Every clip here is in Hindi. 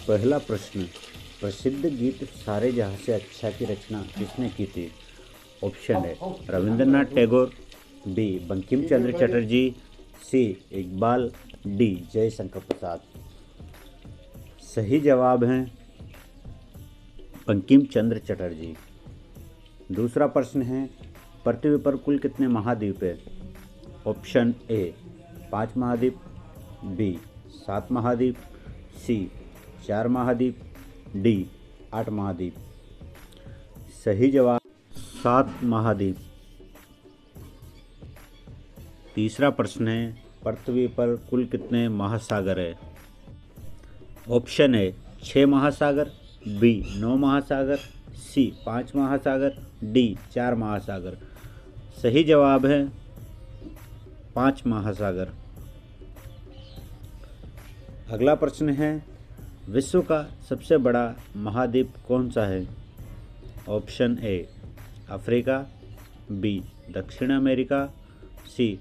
पहला प्रश्न, प्रसिद्ध गीत सारे जहाँ से अच्छा की रचना किसने की थी? ऑप्शन है रविंद्रनाथ टैगोर, बी बंकिम चंद्र चटर्जी, सी इकबाल, डी जयशंकर प्रसाद। सही जवाब है बंकिम चंद्र चटर्जी। दूसरा प्रश्न है, पृथ्वी पर कुल कितने महाद्वीप है? ऑप्शन ए 5 महाद्वीप, बी 7 महाद्वीप, सी 4 महाद्वीप, डी 8 महाद्वीप। सही जवाब 7 महाद्वीप। तीसरा प्रश्न है, पृथ्वी पर कुल कितने महासागर है? ऑप्शन है 6 महासागर, बी 9 महासागर, सी 5 महासागर, डी 4 महासागर। सही जवाब है 5 महासागर। अगला प्रश्न है, विश्व का सबसे बड़ा महाद्वीप कौन सा है? ऑप्शन ए अफ्रीका, बी दक्षिण अमेरिका, सी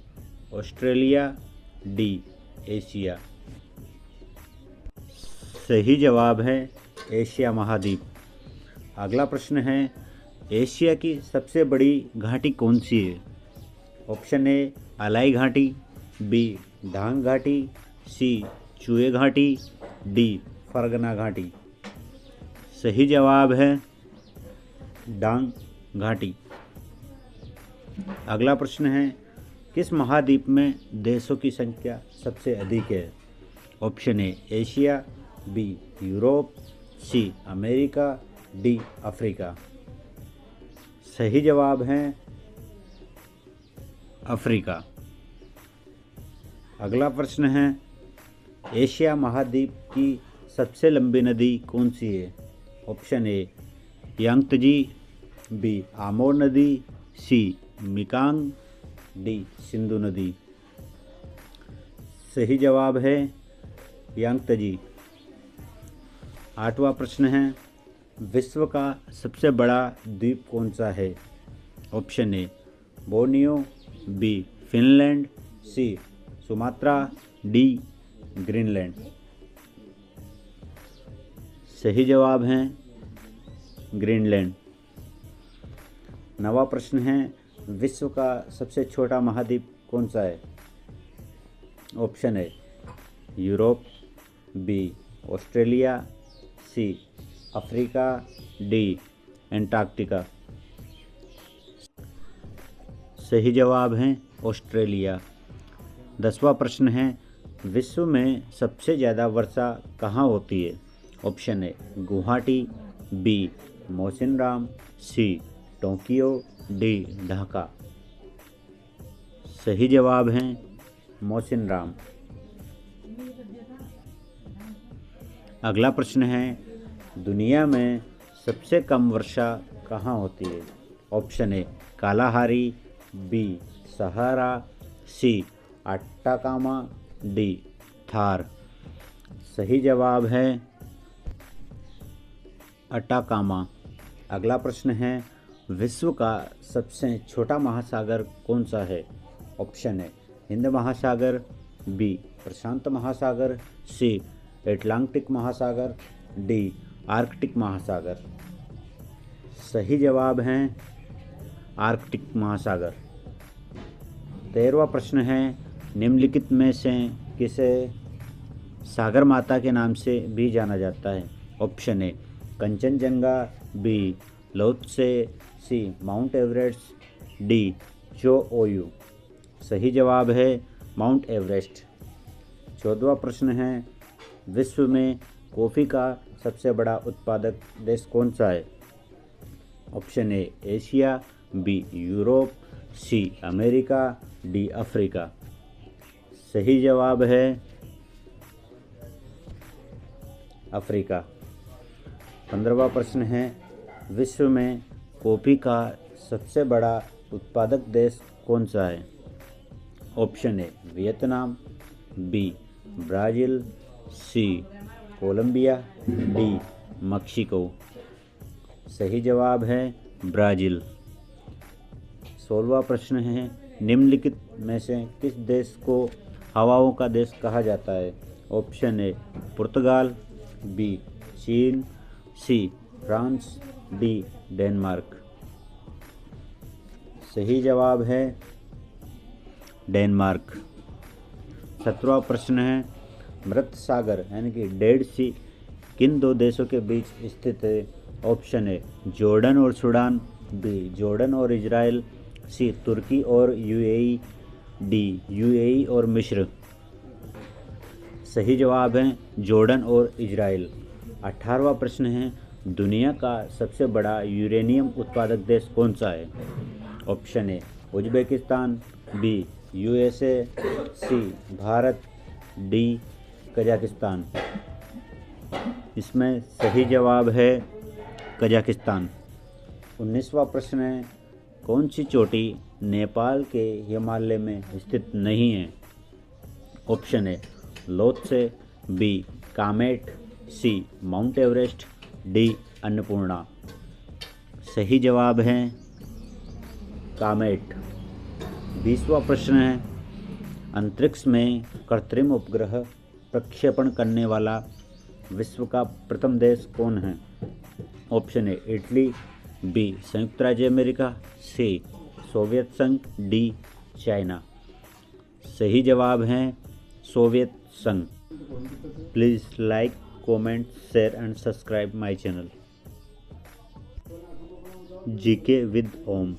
ऑस्ट्रेलिया, डी एशिया। सही जवाब है एशिया महाद्वीप। अगला प्रश्न है, एशिया की सबसे बड़ी घाटी कौन सी है? ऑप्शन ए अलाई घाटी, बी डांग घाटी, सी चुए घाटी, डी फरगना घाटी। सही जवाब है डांग घाटी। अगला प्रश्न है, किस महाद्वीप में देशों की संख्या सबसे अधिक है? Option A Asia, B Europe, C America, D Africa. सही जवाब है अफ्रीका। अगला प्रश्न है, एशिया महाद्वीप की सबसे लंबी नदी कौन सी है? ऑप्शन ए यांगत्जी, बी आमोर नदी, सी मिकांग, डी सिंधु नदी। सही जवाब है यांगत्जी। आठवां प्रश्न है, विश्व का सबसे बड़ा द्वीप कौन सा है? Option A Borneo, B Finland, C Sumatra, D Greenland. सही जवाब है ग्रीनलैंड। नवा प्रश्न है, विश्व का सबसे छोटा महाद्वीप कौन सा है? ऑप्शन है Europe, B Australia, C Africa, D Antarctica. सही जवाब है ऑस्ट्रेलिया। 10वां प्रश्न है, विश्व में सबसे ज़्यादा वर्षा कहाँ होती है? ऑप्शन है Guwahati, B Mawsynram, C Tokyo, D Dhaka. सही जवाब है मौसिनराम। अगला प्रश्न है, दुनिया में सबसे कम वर्षा कहाँ होती है? ऑप्शन है कालाहारी, बी सहारा, सी अट्टाकामा, डी थार। सही जवाब है अटाकामा। अगला प्रश्न है, विश्व का सबसे छोटा महासागर कौन सा है? ऑप्शन है हिंद महासागर, बी प्रशांत महासागर, सी एटलांटिक महासागर, डी आर्कटिक महासागर। सही जवाब है आर्कटिक महासागर। 13वां प्रश्न है, निम्नलिखित में से किसे सागर माता के नाम से भी जाना जाता है? Option A Kanchenjunga, B Lhotse, C Mount Everest, D Cho Oyu. सही जवाब है माउंट एवरेस्ट। 14वां प्रश्न है, विश्व में कॉफ़ी का सबसे बड़ा उत्पादक देश कौन सा है? Option A Asia, B Europe, C America, D Africa. सही जवाब है अफ्रीका। 15वां प्रश्न है, विश्व में कॉफ़ी का सबसे बड़ा उत्पादक देश कौन सा है? Option A Vietnam, B Brazil, C Colombia, D Mexico. सही जवाब है ब्राज़ील। 16वां प्रश्न है, निम्नलिखित में से किस देश को हवाओं का देश कहा जाता है? ऑप्शन ए पुर्तगाल, बी चीन, सी फ्रांस, डी डेनमार्क। सही जवाब है डेनमार्क। 17वां प्रश्न है, मृत सागर यानी कि डेड सी किन दो देशों के बीच स्थित है? ऑप्शन है जॉर्डन और सूडान, बी जॉर्डन और इजराइल, सी तुर्की और यूएई, डी यूएई और मिस्र। सही जवाब है जॉर्डन और इजराइल। 18वां प्रश्न है, दुनिया का सबसे बड़ा यूरेनियम उत्पादक देश कौन सा है? ऑप्शन है उज्बेकिस्तान, बी यूएसए, सी भारत, डी कजाकिस्तान। इसमें सही जवाब है कजाकिस्तान। 19वां प्रश्न है, कौन सी चोटी नेपाल के हिमालय में स्थित नहीं है? ऑप्शन है लोत्से, बी कामेट, सी माउंट एवरेस्ट, डी अन्नपूर्णा। सही जवाब है कामेट। 20वां प्रश्न है, अंतरिक्ष में कृत्रिम उपग्रह प्रक्षेपण करने वाला विश्व का प्रथम देश कौन है? ऑप्शन है इटली, बी संयुक्त राज्य अमेरिका, सी सोवियत संघ, डी चाइना। सही जवाब है सोवियत संघ। Please like, comment, share and subscribe my channel GK with Om.